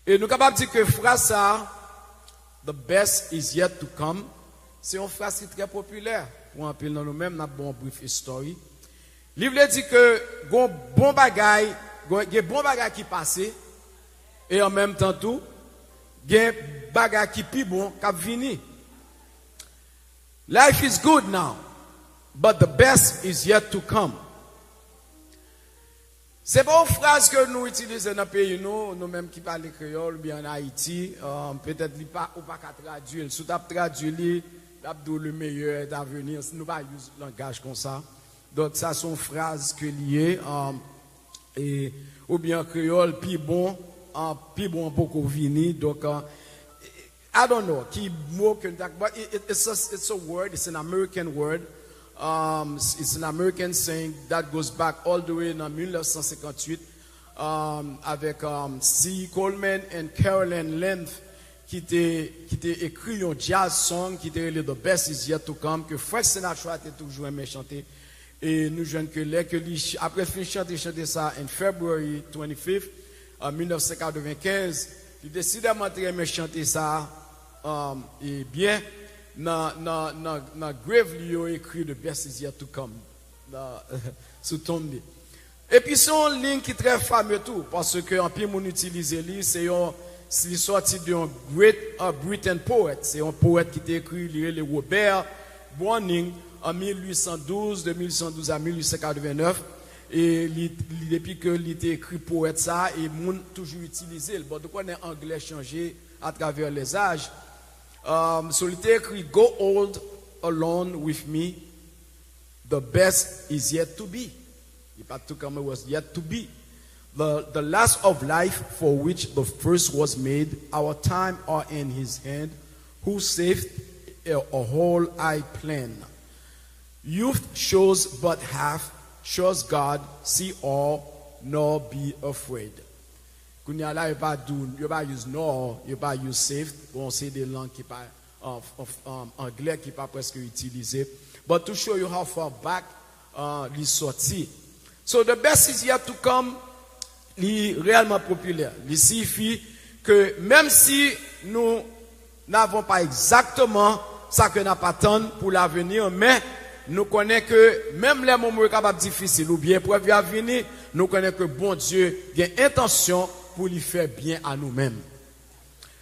Et nous sommes capables de dire que phrase ça, the best is yet to come, c'est une phrase qui est très populaire. Pour un peu dans nous-mêmes, nous avons une brief story. Le livre dit que il y a bon bagay qui passe, et en même temps tout, il y a bagay qui plus bon qui vini. Life is good now, but the best is yet to come. C'est pas une phrase que nous utilisons dans le pays, nous-mêmes qui parlons créole, bien en Haïti, peut-être pas ou pas qu'à traduire. Si tu as traduit, le meilleur est à venir. Nous pas utiliser le langage comme ça. Donc ça sont phrases que liées et ou bien créole puis bon beaucoup vini. Donc I don't know qui mot que but it's a word, it's an American word. It's an American saying that goes back all the way in 1958 avec C. Coleman and Carolyn Leonard qui était écrit un jazz song qui était The Best Is Yet to Come que Frank Sinatra était toujours aimé chanter et nous jeunes que après fin chanter ça en February 25th 1995 il décide à monter aimé chanter ça et bien dans grave lieu écrit The Best Is Yet to Come sous tombe. Et puis son ligne qui est très fameux tout parce que en plus mon utiliser lui c'est sorti d'un great Britain poet, c'est un poète qui a écrit le Robert Browning en 1812 de 1812 à 1889 et depuis que il a écrit poète ça et moun toujours utilisé bon donc on est anglais changé à travers les âges. So il a écrit Go old alone with me, the best is yet to be. If I took him, it was yet to be. The last of life for which the first was made, our time are in his hand, who saved a whole I plan. Youth shows but half, shows God, see all, nor be afraid. Kounya la, you pas use nor, you pas use saved. Bon, c'est des langues qui pas anglais qui pas presque utilisé. But to show you how far back les sorti. So the best is yet to come. Li réellement populaire. Il signifie que même si nous n'avons pas exactement ça que n'a pas tant pour l'avenir, mais nous connaissons que même les moments capables difficiles ou bien épreuves à venir, nous connaissons que bon Dieu a intention pour lui faire bien à nous-mêmes.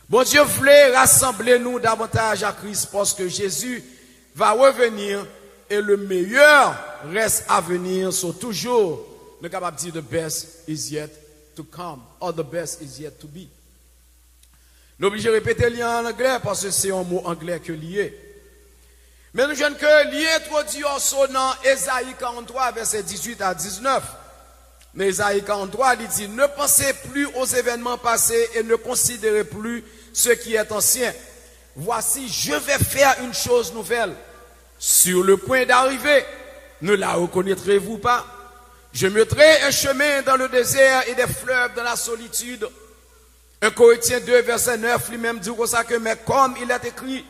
Bon Dieu voulait rassembler nous davantage à Christ parce que Jésus va revenir et le meilleur reste à venir. So toujours, nous sommes capables de dire the best is yet to come or the best is yet to be. Nous obligés de répéter lié en anglais parce que c'est un mot anglais que lié. Mais nous jeunes que lié introduit en sonnant Ésaïe 43 verset 18 à 19. Mais Ésaïe 43 il dit ne pensez plus aux événements passés et ne considérez plus ce qui est ancien. Voici, je vais faire une chose nouvelle. Sur le point d'arriver, ne la reconnaîtrez-vous pas? Je mettrai un chemin dans le désert et des fleuves dans la solitude. 1 Corinthiens 2 verset 9 lui-même dit comme ça que mais comme il est écrit,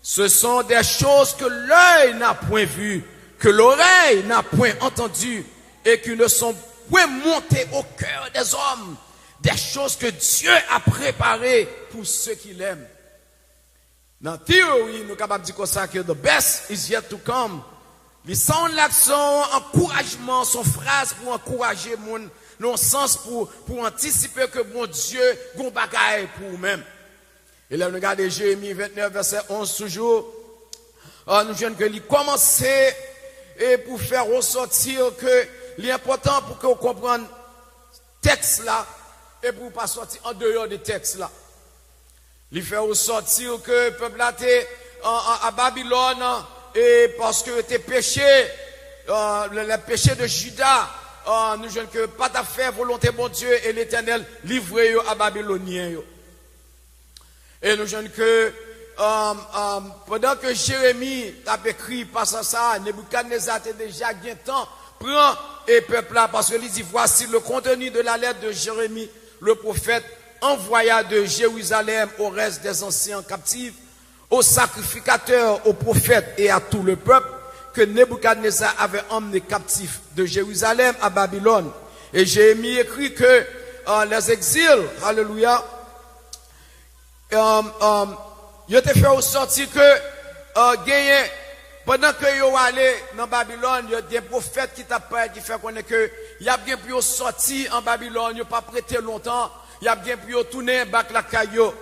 ce sont des choses que l'œil n'a point vues, que l'oreille n'a point entendues et qui ne sont point montées au cœur des hommes. Des choses que Dieu a préparées pour ceux qui l'aiment. Dans la théorie, nous sommes capables de dire comme ça que the best is yet to come. Les sons l'action, encouragement, son phrase pour encourager mon non sens pour anticiper que bon Dieu gon bagaille pour nous-mêmes. Et là nous regardons Jérémie 29 verset 11 toujours. Nous jeunes que il commencer et pour faire ressortir que l'important pour que vous compreniez texte là et pour pas sortir en dehors des textes là. Il fait ressortir que le peuple là était à Babylone et parce que tes péchés, le péché de Juda, nous jeunes que pas ta faire volonté bon Dieu et l'Éternel livré à Babylonien. Et nous jeunes que pendant que Jérémie a écrit passant ça, Nebuchadnezzar était déjà bien temps prend et peuple là parce que il dit voici le contenu de la lettre de Jérémie le prophète envoya de Jérusalem au reste des anciens captifs, aux sacrificateurs, aux prophètes et à tout le peuple que Nebuchadnezzar avait emmené captifs de Jérusalem à Babylone. Et Jérémie écrit que les exils, alléluia, yo te fait sortir que gagné pendant que yo allé dans Babylone, il y a des prophètes qui t'a parlé qui fait connaître que y a bien pu sortir en Babylone, yo pas prêté longtemps, y a bien pu tourner back la caillou.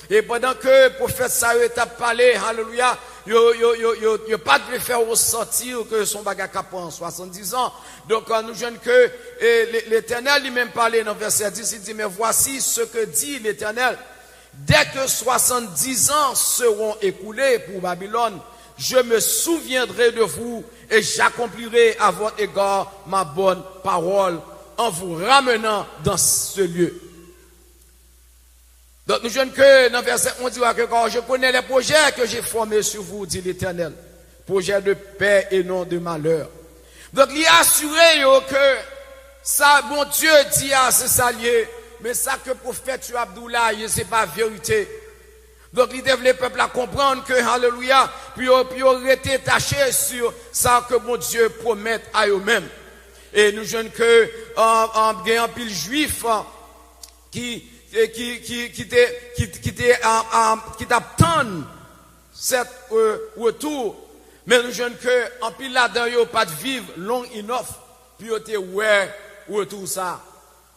Et pendant que le prophète ça t'a parlé, alléluia, yo pas de le faire ressortir que son bagage en 70 ans. Donc nous jeunes que l'Éternel lui-même parlait dans verset 10, il dit mais voici ce que dit l'Éternel. Dès que 70 ans seront écoulés pour Babylone, je me souviendrai de vous et j'accomplirai à votre égard ma bonne parole en vous ramenant dans ce lieu. Donc nous jeunes que dans verset 11 dit que quand je connais les projets que j'ai formés sur vous, dit l'Éternel, projets de paix et non de malheur. Donc il a assuré que ça, bon Dieu dit à ce salier, mais ça que prophète Abdoulaye, c'est pas vérité. Donc il devait le peuple à comprendre que, alléluia, puis on était taché sur ça que mon Dieu promet à eux-mêmes. Et nous jeunes que, en pile juif, qui t'attendent cet retour, mais nous jeunes que, en pile là-dedans, yo pas de vivre long enough, puis on était ouais, retour ça.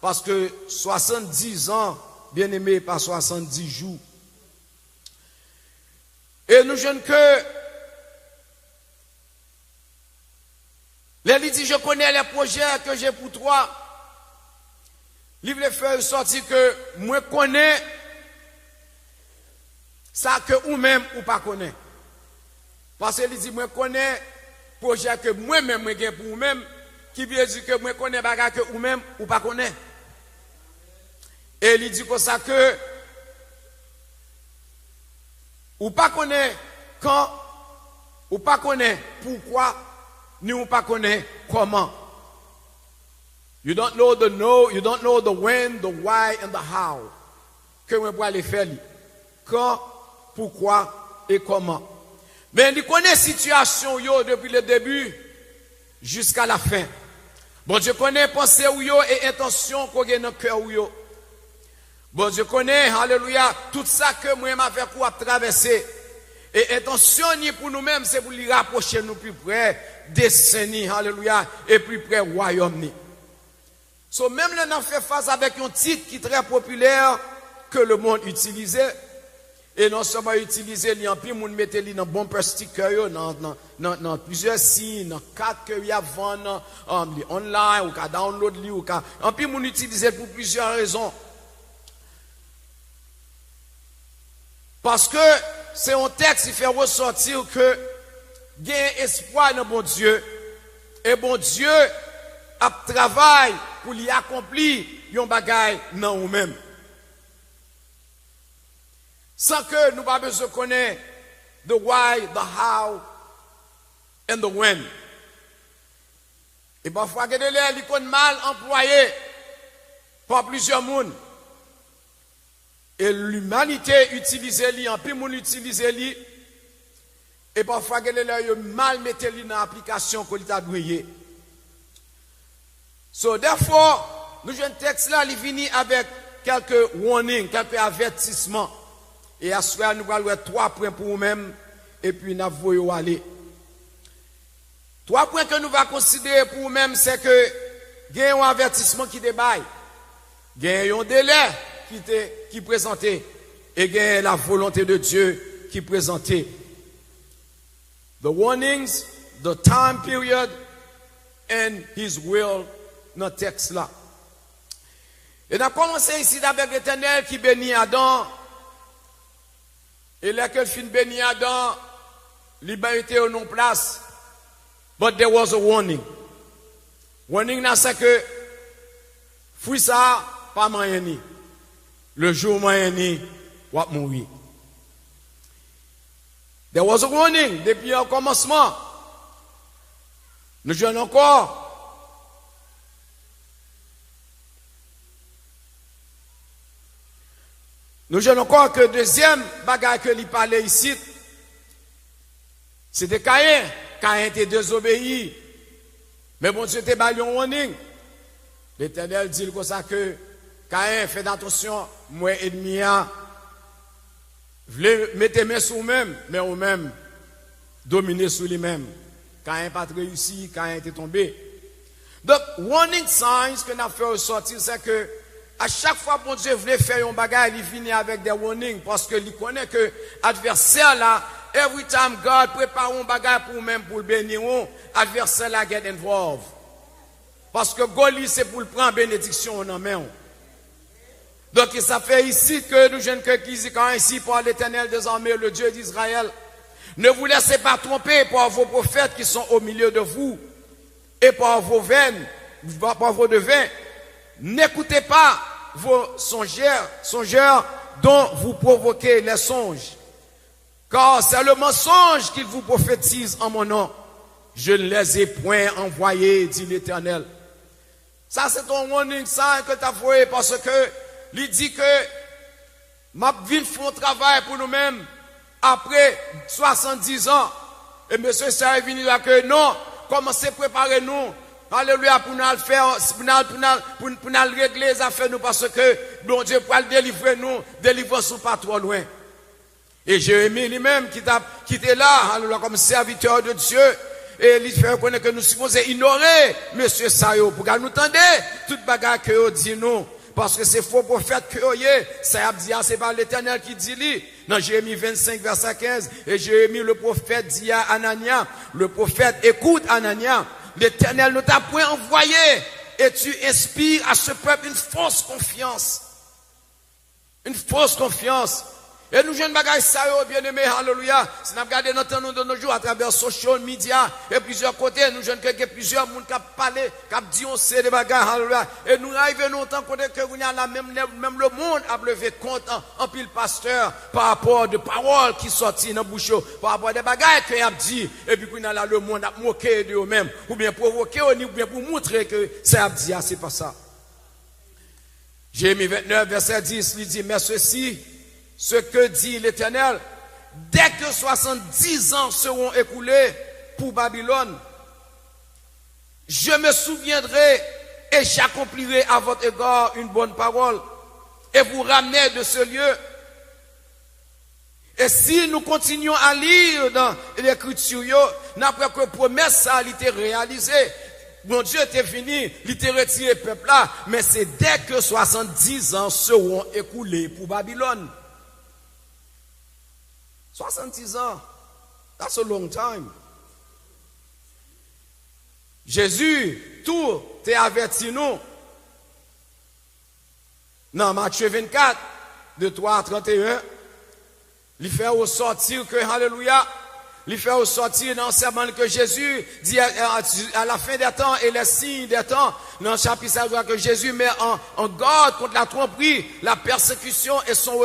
Parce que 70 ans, bien aimé, pas 70 jours. Et nous jeunes que, il dit, je connais les projets que j'ai pour toi. Il veut faire sortir que moi connais ça que ou même ou pas connais. Parce qu'il dit, moi connais projet que moi-même j'ai pour vous-même, qui veut dire que moi connais bagarre que ou même ou pas connais. Et il dit comme ça que ou pas connaît quand, ou pas connaît pourquoi, ni ou pas connaît comment. You don't know the no, you don't know the when, the why and the how. Que on va aller faire quand, pourquoi et comment. Mais il connaît la situation yo depuis le début jusqu'à la fin. Bon Dieu connaît pensée ou yo et intention qu'on a dans le cœur ou yo. Bon Dieu connaît, alléluia, tout ça que moi m'a fait pour traverser. Et intention pour nous-mêmes, c'est pour lui rapprocher nous plus près, descendre, alléluia, et plus près royaume. So même là, on fait face avec un titre qui est très populaire que le monde utilisait. Et non seulement utiliser li en plus, moun mette li dans bumper sticker dans plusieurs signes, dans quatre que y a vendre online ou ka download li ou ka. En plus moun utiliser pour plusieurs raisons. Parce que c'est un texte qui fait ressortir que il y a espoir dans bon Dieu. Et bon Dieu a travaillé pour lui accomplir yon bagay dans nous-mêmes. Sans que nous pas besoin de connaître the why, the how, and the when. Et parfois, il y a des gens mal employés par plusieurs mondes. Et l'humanité utilise lui, en plus moun utilise lui. Et parfois, il y a des gens mal mettent lui dans l'application qu'on a doué. So, therefore, nous avons un texte là, il vient avec quelques warnings, quelques avertissements. Et à ce moment, nous allons voir 3 points pour nous-mêmes, et puis nous allons aller. 3 points que nous allons considérer pour nous-mêmes, c'est que il y a un avertissement qui débaille, il y a un délai qui présenté, et il y a la volonté de Dieu qui présenté. The warnings, the time period, and His will, notre texte là. Et on a commencé ici avec l'Éternel qui bénit Adam. Et là que le fin bénit Adam, liberté au non place. But there was a warning. Warning là c'est que fouille ça pas moyen ni. Le jour moyen ni va mourir. There was a warning depuis le commencement. Nous jouons encore. Nous jouons encore que deuxième bagage que lui parlait ici, c'était Caïn. Caïn était désobéi. Mais bon Dieu était bali un warning. L'Éternel dit comme ça que Caïn fait attention, moi ennemi Voulez mettre main sur vous-même, mais vous-même, dominer sur lui-même. Quand il n'a pas réussi, quand il était tombé. Donc, warning signs que nous avons fait ressortir, c'est que à chaque fois que Dieu voulait faire un bagage, il finit avec des warnings parce qu'il connaît que l'adversaire là, every time God prépare un bagage pour même pour le bénir, l'adversaire là get involved. Parce que Goli c'est pour le prendre bénédiction en main. Donc ça fait ici que nous jeunes que qui dit quand ici par l'Éternel des armées, le Dieu d'Israël, ne vous laissez pas tromper par vos prophètes qui sont au milieu de vous et par vos veines, par vos devins. N'écoutez pas vos songeurs dont vous provoquez les songes. Car c'est le mensonge qu'ils vous prophétisent en mon nom. Je ne les ai point envoyés, dit l'Éternel. Ça, c'est ton warning sign que tu as fait parce que il dit que ma vie fait un travail pour nous-mêmes après 70 ans. Et monsieur ça est venu là que non, commencez à préparer nous. Alléluia, pour nous faire, pour nous régler les affaires nous, parce que, bon Dieu, pour délivrer nous, délivrance pas trop loin. Et Jérémie lui-même, qui était là, alléluia, comme serviteur de Dieu, et il fait reconnaître que nous supposons ignorer, monsieur Sayo, pour nous entendre, toute bagarre que vous dit nous. Parce que c'est faux prophète que vous avez, ça a dit, c'est pas l'Éternel qui dit lui. Dans Jérémie 25, verset 15, et Jérémie, le prophète, dit à Anania, le prophète, écoute Anania, l'Éternel ne t'a point envoyé et tu inspires à ce peuple une fausse confiance. Une fausse confiance. Et nous jeunes bagages ça bien aimé, alléluia. Si nous regardons notre temps de nos jours à travers social media et plusieurs côtés, nous jeunes que plusieurs monde qui parlé, qui dit on sait des bagages, alléluia. Et nous arrivons longtemps que vous n'avez même le monde a levé compte en pile pasteur par rapport de paroles qui sortent dans bouche, par rapport des bagages qu'il a dit. Et puis qu'on a là le monde a moqué de eux-mêmes, ou bien provoqué, ou bien pour montrer que ça a dit, c'est pas ça. Jérémie 29, verset 10, il dit, mais ceci, ce que dit l'Éternel, dès que 70 ans seront écoulés pour Babylone, je me souviendrai et j'accomplirai à votre égard une bonne parole et vous ramener de ce lieu. Et si nous continuons à lire dans l'Écriture, n'après que promesse ça a été réalisée, mon Dieu était fini, il était retiré le peuple là, mais c'est dès que 70 ans seront écoulés pour Babylone. 70 ans, that's a long time. Jésus, tout est averti nous. Dans Matthieu 24, de 3 à 31, il fait ressortir que, alléluia, il fait ressortir dans le serment que Jésus dit à la fin des temps et les signes des temps, dans le chapitre 5, que Jésus met en garde contre la tromperie, la persécution et son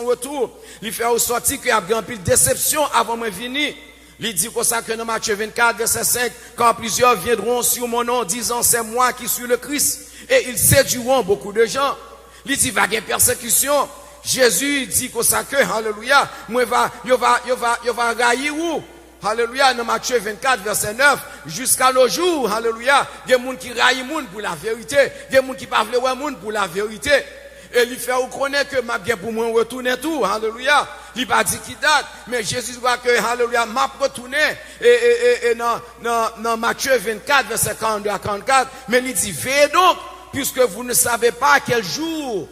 retour. Il fait ressortir qu'il y a un peu de déception avant de venir. Il dit comme ça que dans Matthieu 24, verset 5, quand plusieurs viendront sur mon nom disant c'est moi qui suis le Christ, et ils séduiront beaucoup de gens. Il dit va y avoir persécution. Jésus dit comme ça que, alléluia, moi il va railler où? Alléluia, dans Matthieu 24, verset 9, jusqu'à le jour, alléluia, il y a des gens qui raillent les gens pour la vérité, il y a des gens qui parlent les gens pour la vérité. Et il fait reconnaître que m'a bien pour moi retourner tout, alléluia. Il pas dit qui date, mais Jésus voit que, alléluia, m'a retourné, et dans Matthieu 24, verset 42 à 44, mais il dit, veillez donc, puisque vous ne savez pas quel jour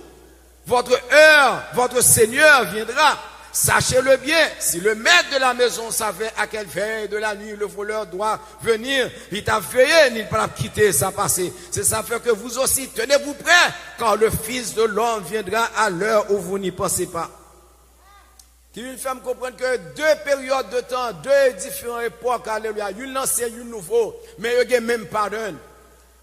votre heure, votre Seigneur viendra. Sachez-le bien, si le maître de la maison savait à quelle veille de la nuit le voleur doit venir, il t'a veillé, il ne peut pas quitter sa passée. C'est ça fait que vous aussi, tenez-vous prêts, quand le Fils de l'homme viendra à l'heure où vous n'y pensez pas. Qui une femme comprendre que deux périodes de temps, deux différentes époques, alléluia, une ancienne, une nouvelle, mais il y a même pardon.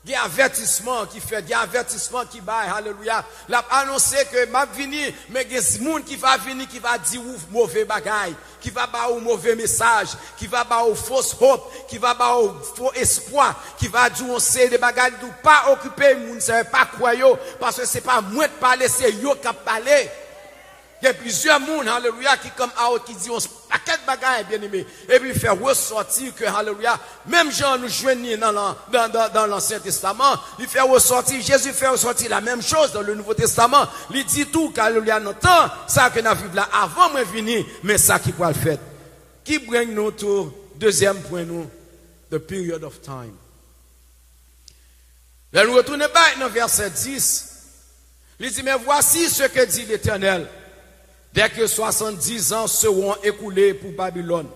Il y a avertissement qui fait, il y a avertissement qui baille, alléluia. L'a annoncé que m'a vini, mais il y a des gens qui va venir, qui va dire mauvais bagaille, qui va bailler mauvais message, qui va bailler fausse hope, qui va bailler faux espoir, qui va dire on sait des bagailles d'où pas occuper, moun ne savez pas quoi yo, parce que c'est pas moi de parler, c'est yo qui parler. Il y a plusieurs mondes, alléluia, qui comme qui dit on paquet de bagailles, bien aimé. Et puis il fait ressortir que, alléluia, même Jean nous joignent dans l'Ancien Testament, il fait ressortir, Jésus fait ressortir la même chose dans le Nouveau Testament. Il dit tout qu'alléluia, notre temps, ça que nous vivons là avant moi venir, mais ça qui peut le faire. Qui bring nous au deuxième point, nous, the period of time. Là, nous retournons dans verset 10. Il dit, mais voici ce que dit l'Éternel. Dès que 70 ans seront écoulés pour Babylone.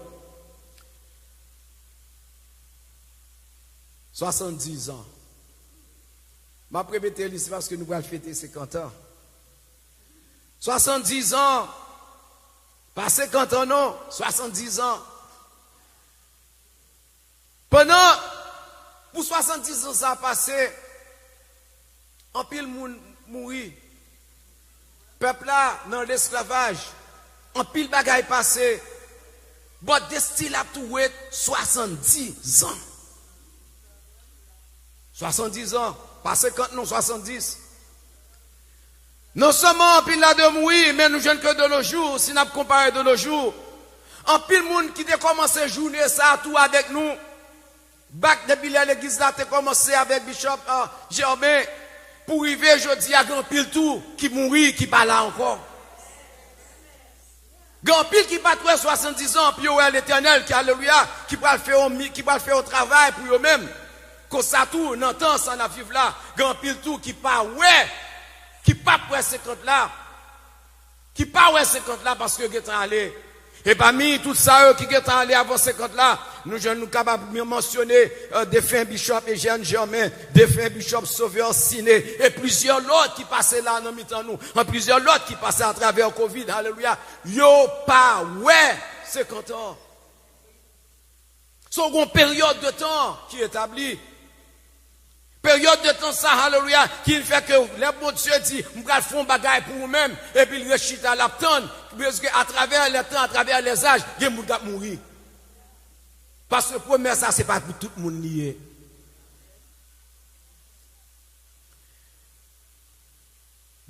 70 ans. Je vais répéter ici parce que nous allons fêter 50 ans. 70 ans. Pas 50 ans, non. 70 ans. Pendant, pour 70 ans, ça a passé. En pile moun mourir. Peuple là, dans l'esclavage. En pile bagaille passé. But they still have to wait 70 ans. 70 ans. Pas 50, non, 70. Non seulement en pile là de mourir, mais nous jeunes que de nos jours, si nous comparons de nos jours. En pile monde qui a commencé journée ça tout avec nous. Bac depuis l'église là, tu as commencé avec Bishop Germain. Pour arriver aujourd'hui à grand pile tout qui mourit, qui pas là encore. Grand pile qui pas 70 ans, puis l'Éternel qui alléluia, qui va le faire au travail pour eux-mêmes. Comme ça tout, dans le temps, ça n'a vivre là. Grand pile tout qui pas qui pas pour 50 là. Qui pas 50 là parce que est allé. Et parmi tout ça, qui est allé avant 50 là, nous sommes capables de mentionner défunt Bishop Eugène Germain, défunt Bishop Sauveur Siné, et plusieurs autres qui passaient là dans le nous, et plusieurs autres qui passaient à travers le Covid, alléluia. Yo pas, 50 ans. C'est une période de temps qui est établie. Période de temps, ça, alléluia, qui fait que les bon Dieu dit, nous allons faire un bagage pour nous-mêmes, et puis il rechite à l'attendre, parce qu'à travers le temps, à travers les âges, il y a des gens qui vont mourir. Parce que premier, ça, c'est pas pour tout le monde lié.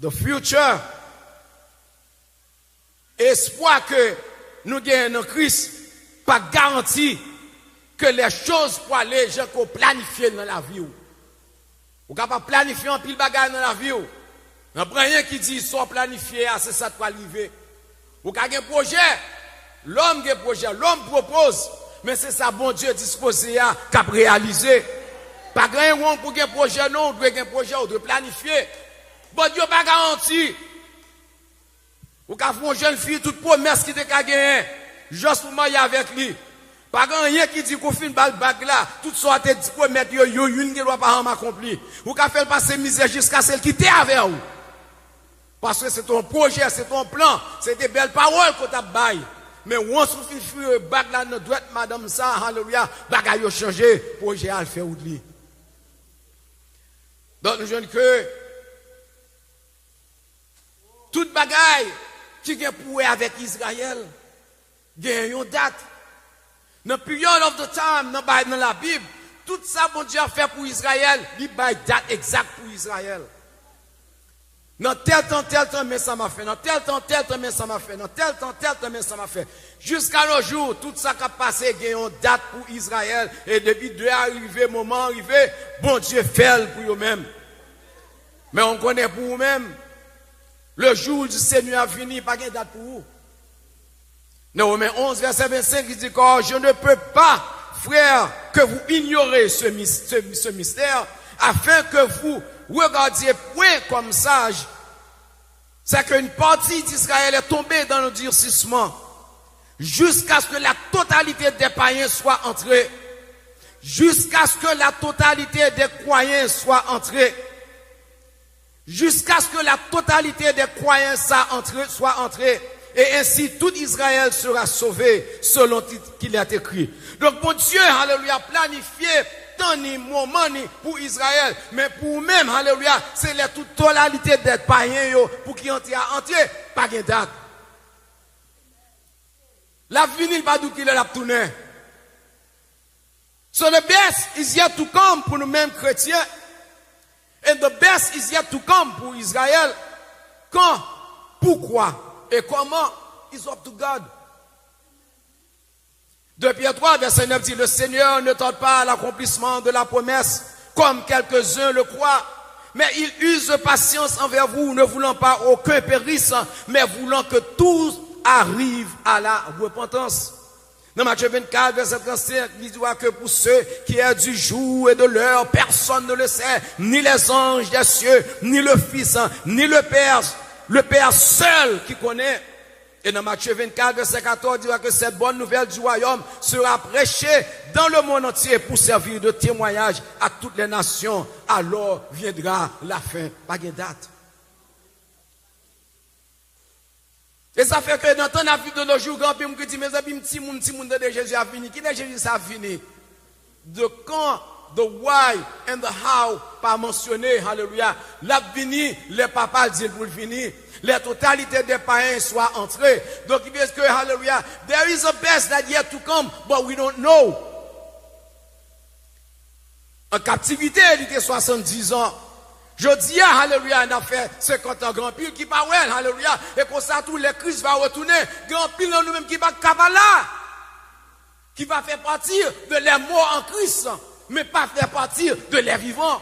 The future, espoir que nous gagnons en Christ, pas garanti que les choses pour aller, j'ai qu'on planifie dans la vie. Ou capable planifier un pile bagage dans la vie. Il n'y a rien qui dit soit planifié, c'est ça qui va arriver. Ou avez un projet, l'homme a un projet, l'homme propose, mais c'est ça bon Dieu disposé à réaliser. Pas grand pour un projet, non, on doit un projet, on doit planifier. Bon Dieu pas garanti. Ou avez une jeune fille, toute promesse qui te gagné, juste pour marier avec lui. Pas rien qui dit qu'on fait une balle bague là, tout ça te dit pour mettre une qui doit pas accompli. Ou qu'a fait passer misère jusqu'à celle qui était avec vous. Parce que c'est ton projet, c'est ton plan, c'est des belles paroles qu'on t'a baillé. Mais on se fait bague là, nous doit madame ça, alléluia, bagaille a changé, projet a fait oubli. Donc nous jeunes que toute bagaille qui vient pour avec Israël, gagne une date. Dans le period of the time, dans la Bible, tout ça, bon Dieu a fait pour Israël, il y a une date exacte pour Israël. Dans tel temps, mais ça m'a fait. Dans tel temps, mais ça m'a fait. Dans tel temps, mais ça m'a fait. Jusqu'à nos jours, tout ça qui a passé, il y a une date pour Israël. Et depuis deux arrivé, moment arrivé, bon Dieu fait pour eux-mêmes. Mais on connaît pour eux-mêmes, le jour du Seigneur a fini, pas de date pour vous. Dans Romains 11, verset 25, il dit que je ne peux pas, frère, que vous ignorez ce mystère, afin que vous regardiez point comme sage. C'est qu'une partie d'Israël est tombée dans le durcissement, jusqu'à ce que la totalité des païens soit entrée. Jusqu'à ce que la totalité des croyants soit entrée. Jusqu'à ce que la totalité des croyants soit entrée. Et ainsi, tout Israël sera sauvé selon qu'il est écrit. Donc, bon Dieu, alléluia, planifié tant ni moment ni pour Israël. Mais pour même, alléluia, c'est la totalité des païens pour qui entier, pas de date. L'avenir n'est pas d'où qu'il est la tournée. So the best is yet to come pour nous-mêmes chrétiens. And the best is yet to come pour Israël. Quand? Pourquoi? Et comment? It's up to God. 2 Pierre 3, verset 9 dit, le Seigneur ne tarde pas à l'accomplissement de la promesse, comme quelques-uns le croient, mais il use de patience envers vous, ne voulant pas aucun périsse, mais voulant que tous arrivent à la repentance. Dans Matthieu 24, verset 35, il dit que pour ceux qui est du jour et de l'heure, personne ne le sait, ni les anges des cieux, ni le Fils, ni le Père seul qui connaît. Et dans Matthieu 24, verset 14, il dira que cette bonne nouvelle du royaume sera prêchée dans le monde entier pour servir de témoignage à toutes les nations. Alors viendra la fin. Pas de date. Et ça fait que dans ton avis de nos jours, quand on dit, mes amis, petit monde de Jésus a fini. Qui est Jésus ça a fini? De quand, the why and the how, pas mentionné, hallelujah. L'avenir, les papas disent pour le finir. La totalité des païens soient entrés. Donc il dit que, hallelujah, there is a best that yet to come, but we don't know. En captivité, il était 70 ans. Je dis, hallelujah, on a fait 50 ans, grand pile qui va ouais, hallelujah, et comme ça, tous les Christ va retourner, grand pile nous-mêmes qui va Kabbalah, qui va faire partir de les morts en Christ, mais pas faire partir de les vivants.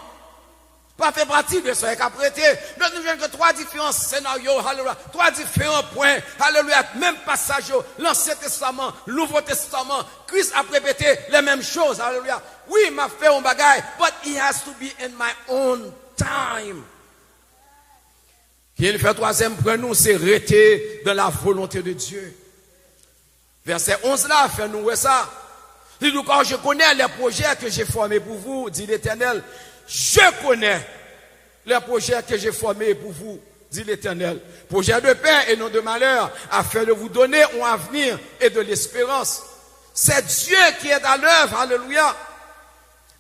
Pas faire partie de ceux qui ont prêté. Mais nous avons que 3 différents scénarios, hallelujah, 3 différents points, hallelujah, même passage, l'Ancien Testament, l'Nouveau Testament, Christ a répété les mêmes choses, hallelujah. Oui, il m'a fait un bagage, but it has to be in my own time. Il fait 3e point, nous, c'est rester dans la volonté de Dieu. Verset 11 là, fait nous ça. Il dit, quand je connais les projets que j'ai formés pour vous, dit l'Éternel, je connais les projets que j'ai formés pour vous, dit l'Éternel. Projets de paix et non de malheur, afin de vous donner un avenir et de l'espérance. C'est Dieu qui est à l'œuvre, alléluia,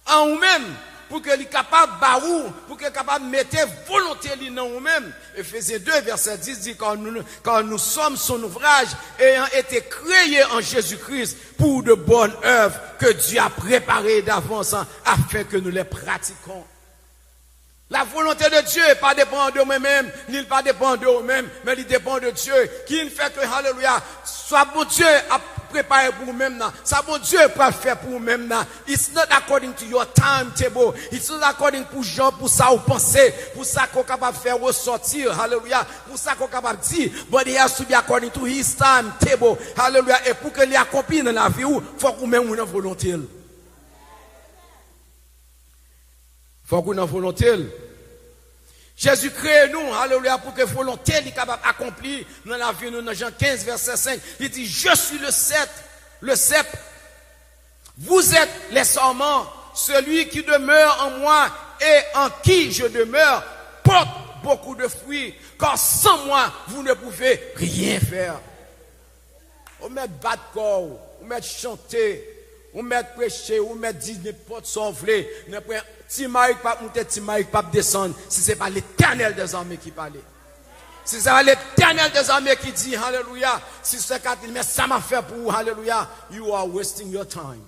en vous-même, pour qu'il soit capable de pour qu'il soit capable de mettre volonté en vous-même. Éphésiens 2, verset 10 dit, quand nous sommes son ouvrage, ayant été créés en Jésus-Christ pour de bonnes œuvres que Dieu a préparées d'avance afin que nous les pratiquions. La volonté de Dieu n'est pas dépend de moi-même, ni pas dépend de vous-même, mais il dépend de Dieu. Qui ne fait que, hallelujah, soit bon Dieu a préparé pour vous-même, ça bon Dieu peut faire pour vous-même. It's not according to your timetable. It's not according pour Jean, pour ça vous pensez, pour ça qu'on est capable de faire ressortir, hallelujah, pour ça qu'on est capable de dire, but it has to be according to his timetable, hallelujah, et pour que les accomplisse dans la vie, il faut que vous-même vous ayez volonté. Faut qu'on ait volonté. Jésus crée nous, alléluia, pour que volonté soit capable d'accomplir dans la vie. Nous, dans Jean 15, verset 5, il dit, je suis le cep. Vous êtes les sarments. Celui qui demeure en moi et en qui je demeure porte beaucoup de fruits. Car sans moi, vous ne pouvez rien faire. On met battre corps, on met chanter, on met prêcher, on met dire n'importe quoi, n'importe Timaïk pas monter, Timaïk pas descendre, si c'est pas l'Éternel des armées qui parle. Si c'est pas l'Éternel des armées qui dit, hallelujah, si c'est 4, mais ça m'a fait pour vous, hallelujah, you are wasting your time.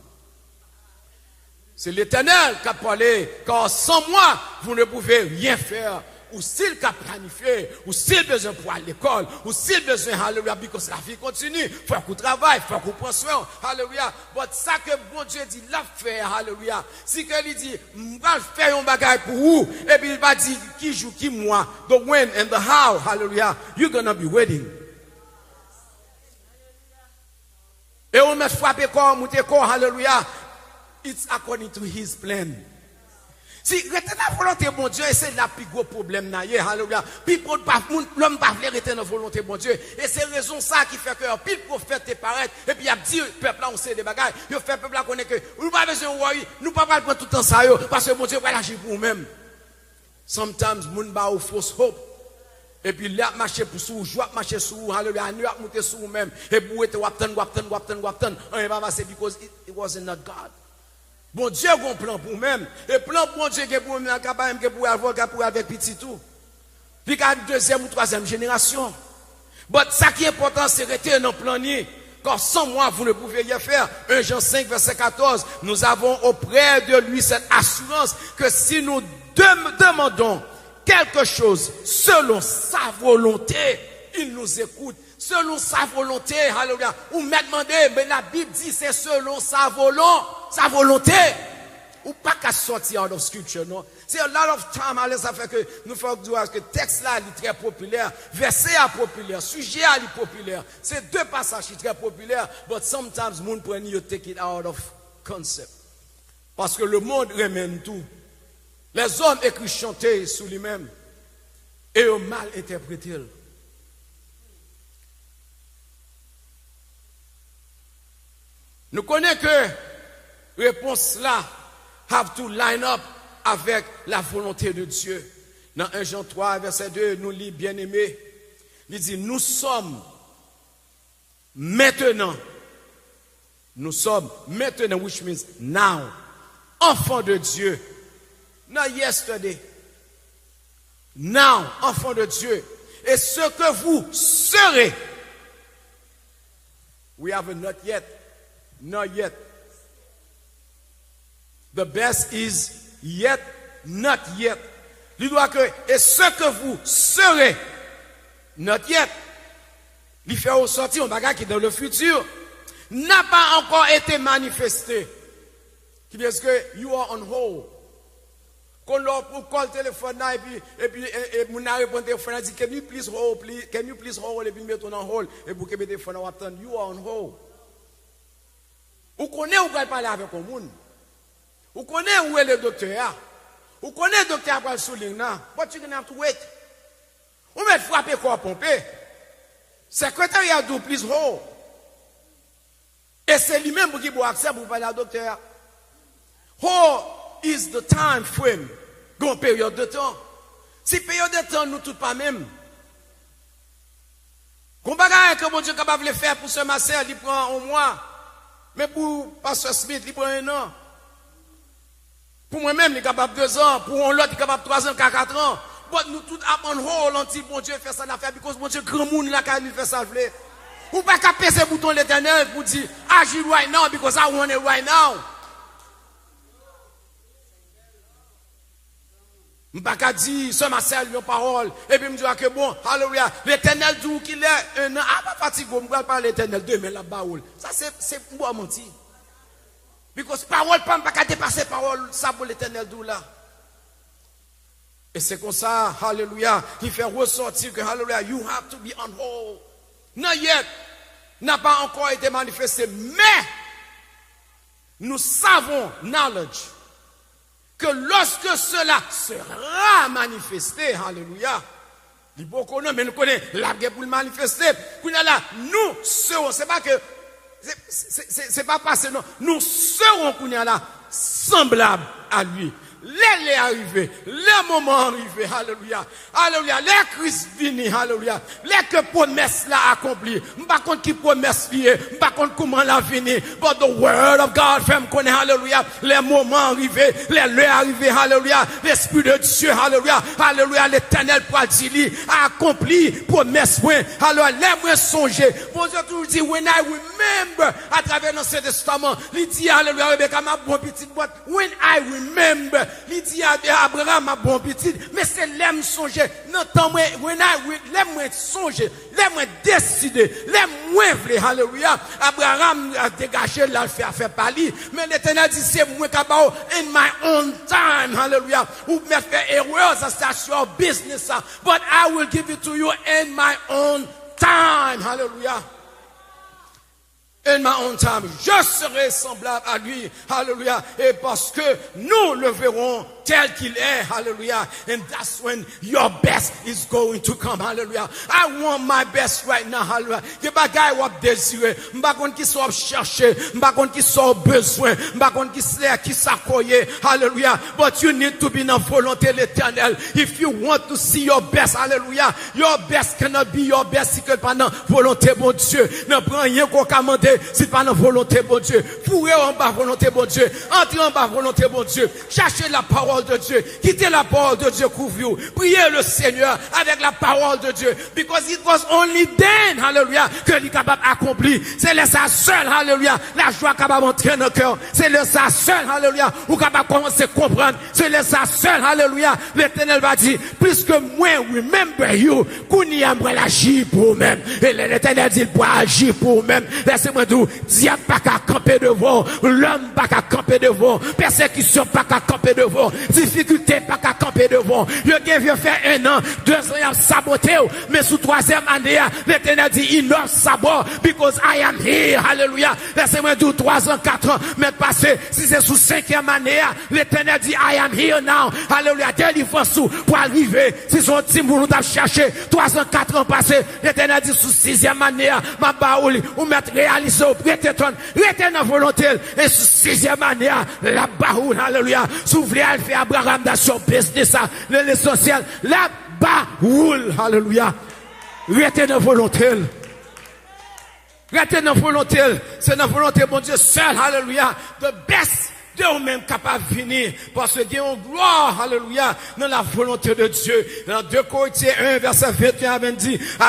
C'est l'Éternel qui a parlé, car sans moi, vous ne pouvez rien faire. Ou s'il a planifié, ou s'il a besoin pour aller à l'école, ou s'il a besoin, hallelujah, parce que la vie continue, il faut qu'on travaille, il faut qu'on prenne soin, hallelujah. Mais ça que bon Dieu dit, l'a fait, hallelujah. Si qu'il dit, je vais faire un bagage pour vous, et puis il va dire, qui joue, qui moi, the when and the how, hallelujah, you're gonna be waiting. Et on met frapper corps, monter corps, hallelujah, it's according to his plan. Si rester dans la volonté de bon Dieu, c'est le plus gros problème. Alléluia. L'homme pas veut rester dans la volonté de bon Dieu. Et c'est raison ça qui fait que pile prophète te paraît. Et puis il a dit, peuple là, on sait des bagages. Il fait peuple là qu'on est que, nous pas besoin de worry, nous pas prendre tout le temps ça, parce que bon Dieu va agir pour nous-mêmes. Sometimes, moun ba ou fausse hope. Et puis là, marcher pour sous, joie marcher sous, hallelujah, nous monter sous nous-mêmes. Et pour être wapten. On va passer because it wasn't not God. Bon Dieu a un plan pour nous-mêmes. Et plan pour Dieu qui est pour nous-mêmes, qui pour avoir, pour avec petit tout. Puis qu'à 2e ou 3e génération. Mais ça qui est important, c'est rester dans le plan. Car sans moi, vous ne pouvez rien faire. 1 Jean 5, verset 14. Nous avons auprès de lui cette assurance que si nous demandons quelque chose selon sa volonté, il nous écoute. Selon sa volonté, alléluia. Ou m'a demandé, mais la Bible dit c'est selon sa volonté. Ou pas qu'à sortir out of scripture, non. C'est a lot of time, ça fait que nous faisons dire que le texte là est très populaire, verset est populaire, sujet est populaire. C'est deux passages qui sont très populaires, but sometimes moun prend you take it out of concept. Parce que le monde remène tout. Les hommes écrivent chanter sur lui-même et ont mal interprété. Nous connaissons que réponse là have to line up avec la volonté de Dieu. Dans 1 Jean 3, verset 2, nous lisons bien aimé. Il dit, nous sommes maintenant, which means now, enfants de Dieu. Not yesterday. Now, enfants de Dieu. Et ce que vous serez. We have a not yet. Not yet. The best is yet, not yet. Il doit que, et ce que vous serez, not yet. Il fait ressortir un bagage qui dans le futur n'a pas encore été manifesté. Qui dit que you are on hold. Quand l'on call le téléphone et puis mon répond au téléphone dit can you please hold et puis mettre on hold et pour que le téléphone attend you are on hold. Ou connaît ou va parler avec un monde. Ou connaît où est le docteur. Ou connaît le docteur pour le souligner. But you have to wait. Ou met frapper quoi pomper. Secrétariat do please hold. Et c'est lui-même qui a accès pour parler au docteur. Hold is the time frame. Une période de temps. Si période de temps nous tout pas même. Combien que mon Dieu est capable de faire pour ce masseur, il prend un mois. Mais pour Pasteur Smith, il prend un an. Pour moi-même, il est capable de 2 ans. Pour l'autre, il est capable de 3 ans, 4 ans. Mais nous tous avons un hold until bon Dieu fait ça l'affaire. Parce que bon Dieu, grand monde là, quand il fait ça, ou pas qu'à peser le bouton l'éternel pour dire, agis right now because I want it right now. Je ne peux pas dire, ce matin, une parole, et puis je me dis que bon, alléluia, l'éternel dit qu'il est un an, pas fatigué, je ne vais pas l'éternel demain là-bas. Ça, c'est pour mentir. Parce que parole, pas dépasser parole, ça pour l'éternel dit là. Et c'est comme ça, alléluia, il fait ressortir que, alléluia, you have to be on hold. Not yet, n'a pas encore été manifesté, mais nous savons, knowledge, que lorsque cela sera manifesté, alléluia, il faut qu'on mais nous connaissons la guerre pour le manifester. Nous serons, c'est pas que, c'est pas passé, non, nous serons, semblables à lui. Les arrivés, les moments arrivés, alléluia, alléluia, les Christ vini, alléluia, les que promesse l'a accompli, m'pas contre qui promesse lié, m'pas contre comment la vini, but the word of God fait me connaître, alléluia, les moments arrivés, les lieux arrivés, alléluia, l'esprit de Dieu, alléluia, alléluia, l'éternel pradili a accompli promesse, alors les moins songer, bon Dieu toujours dit, when I remember, à travers l'Ancien Testament, il dit, alléluia, Rebecca, ma bonne petite boîte, when I remember, il dit à Abraham, ma bon petit, mais c'est l'aime songer. Non, tant moi, l'aime songer, l'aime décider, l'aime vle, alléluia. Abraham a dégagé là, fait parler. Mais l'éternel dit, c'est moi qui in my own time, alléluia. Ou me fait erreur, ça c'est your business, but I will give it to you in my own time, hallelujah. In my own time, je serai semblable à lui, hallelujah, et parce que nous le verrons tel qu'il est, hallelujah, and that's when your best is going to come, hallelujah. I want my best right now, hallelujah. Que bagay wap désiré, m'pa konn ki so chercher, m'pa konn ki so besoin, m'pa konn ki sakoye, hallelujah. But you need to be in la volonté de l'Éternel. If you want to see your best, hallelujah, your best cannot be your best si que pendant volonté bon Dieu. Ne prend rien qu'on commande, marcher, c'est pas dans volonté bon Dieu. Fourrer en bas volonté bon Dieu. Entrer en bas volonté bon Dieu. Cherchez la parole de Dieu. Quittez la parole de Dieu couvre vous. Priez le Seigneur avec la parole de Dieu. Because it was only then, hallelujah, que il est capable d'accomplir. C'est là ça seul, hallelujah, la joie capable d'entrer dans le cœur. C'est là ça seul, hallelujah, ou capable commencer à comprendre. C'est là ça seul, hallelujah, l'Éternel va dire, puisque moi, remember you, qu'on y a moi l'agir pour vous-même. Et l'Éternel dit, pour agir pour vous-même. Laissez-moi dire, diable pas qu'à camper devant, l'homme pas qu'à camper devant, persécution pas qu'à camper devant, difficulté pas qu'à camper devant. Le gars vient faire 1 an, 2 ans, il a saboté, mais sous 3e année, l'Éternel dit, enough sabot, because I am here, hallelujah. Laissez-moi dire 3 ans, 4 ans, mais passé, si c'est sous 5e année, l'Éternel dit, I am here now, hallelujah. Délivrance pour arriver, si son petit monde t'a cherché, 3 ans, 4 ans passé, l'Éternel dit, sous 6e année, ma baouli, ou mettre réaliser au prététon, l'Éternel volonté, et sous 6e année, la baouli, hallelujah. S'ouvrir, elle fait Abraham dans son business, l'essentiel, la baouli, hallelujah. Restez dans volonté. Restez dans volonté. C'est dans volonté, mon Dieu, seul, hallelujah. The best de vous-même capable de venir. Parce que Dieu en gloire, hallelujah, dans la volonté de Dieu. Dans 2 Corinthiens 1, verset 21 à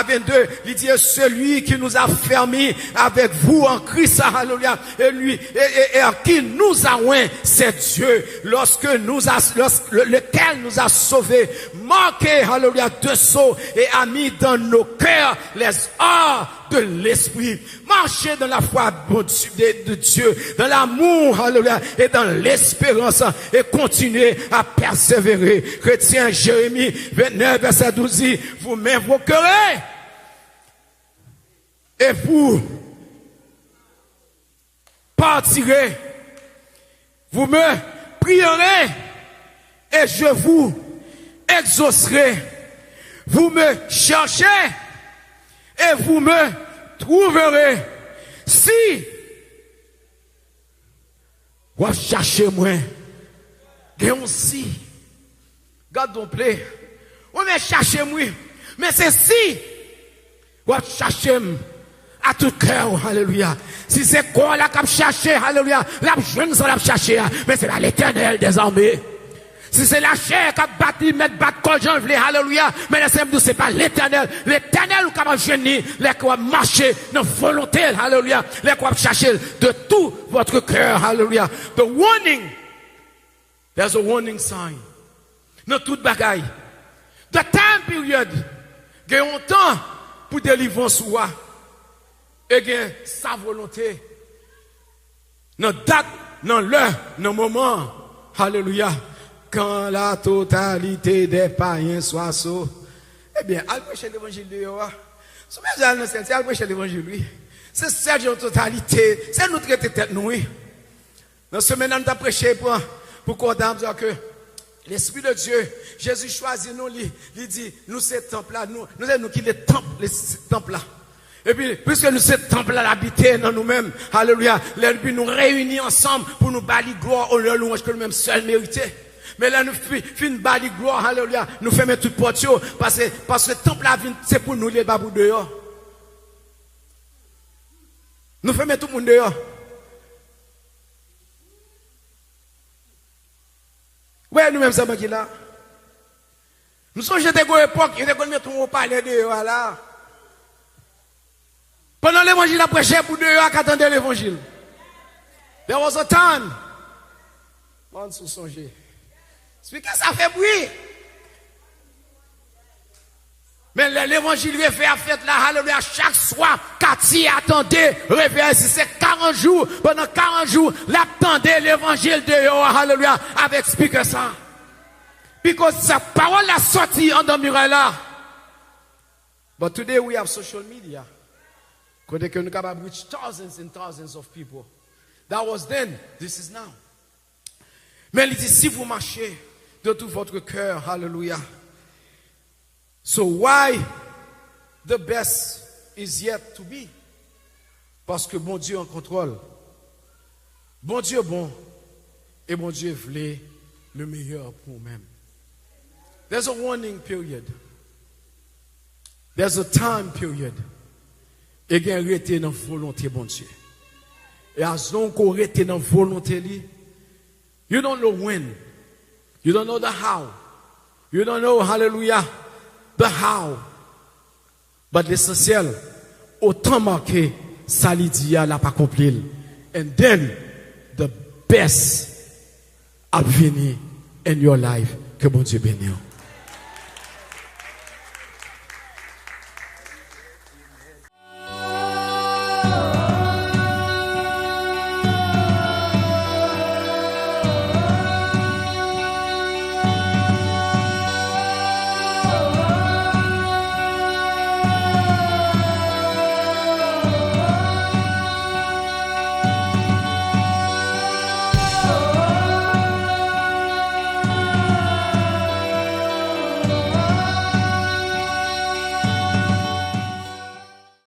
22, il dit, celui qui nous a fermés avec vous en Christ, hallelujah, et lui, et qui nous a oint, c'est Dieu. Lequel nous a sauvés, marqué, hallelujah, de sceaux et a mis dans nos cœurs les arts de l'esprit. Marchez dans la foi de Dieu, dans l'amour, hallelujah, et dans l'espérance, et continuez à persévérer. Chrétien Jérémie 29, verset 12 dit, vous m'invoquerez, et vous partirez. Vous me prierez, et je vous exaucerai. Vous me cherchez, et vous me trouverez. Si vous cherchez moi, gagnons si. Gardons plaît. On me chercher moi. Mais c'est si vous cherchez à tout cœur, alléluia. Si c'est quoi là qu'on chercher, alléluia, la jeune ça la chercher, mais c'est là l'Éternel des armées. Si c'est la chair qui a battu, mettre battre quand j'en veux, alléluia. Mais laissez-moi c'est pas l'Éternel. L'Éternel ou comme jeune, les qui va marcher dans volonté, alléluia. Les qui va chercher de tout votre cœur, alléluia. The warning. There's a warning sign. Dans toute bagaille. The time period. Il y a un temps pour délivrer soi. Et il y a sa volonté. Dans date, dans l'heure, dans moment. Alléluia. Quand la totalité des païens soit sauf, eh bien, allez prêcher l'évangile de Yoa. Si vous allez prêcher l'évangile, lui. C'est ça, en totalité. C'est nous traiter tête, nous, oui. Dans ce moment, nous avons prêché pour qu'on dire que l'Esprit de Dieu, Jésus choisit nous, il dit, nous, ces temples-là, nous qui les temples-là. Et puis, puisque nous, ces temples-là, l'habiter dans nous-mêmes, alléluia, puis nous réunir ensemble pour nous bâtir gloire au louange que nous-mêmes seuls mériter. Mais là, nous faisons bali gloire, alléluia. Nous faisons tout porte, parce que le temple là, c'est pour nous, les babous dehors. Nous faisons tout le monde dehors. Oui, nous-mêmes, c'est qui là. Nous sommes jetés à l'époque, il y a des gens qui ont parlé dehors là. Pendant l'évangile, après, j'ai pour dehors qui attendaient l'évangile. There was a time. On se songe. C'est que ça fait bruit. Mais l'évangile fait à fête là, alléluia, chaque soir, quartier attendait, réveil, si c'est 40 jours, pendant 40 jours, l'attendait l'évangile de Yo, alléluia, avec speaker ça. Because sa parole a sorti en demeurant là. But today we have social media. Because they can reach thousands and thousands of people. That was then, this is now. Mais il dit, si vous marchez de tout votre cœur, hallelujah. So why the best is yet to be? Parce que bon Dieu en contrôle. Bon Dieu bon. Et bon Dieu voulait le meilleur pour nous-mêmes. There's a warning period. There's a time period. Et il y a dans volonté bon Dieu. Et as long qu'on reste dans volonté li, you don't know when, you don't know the how, you don't know, hallelujah, the how, but l'essentiel, autant marqué, ça li dit la pas accompli. And then, the best a venir in your life. Que bon Dieu bénisse.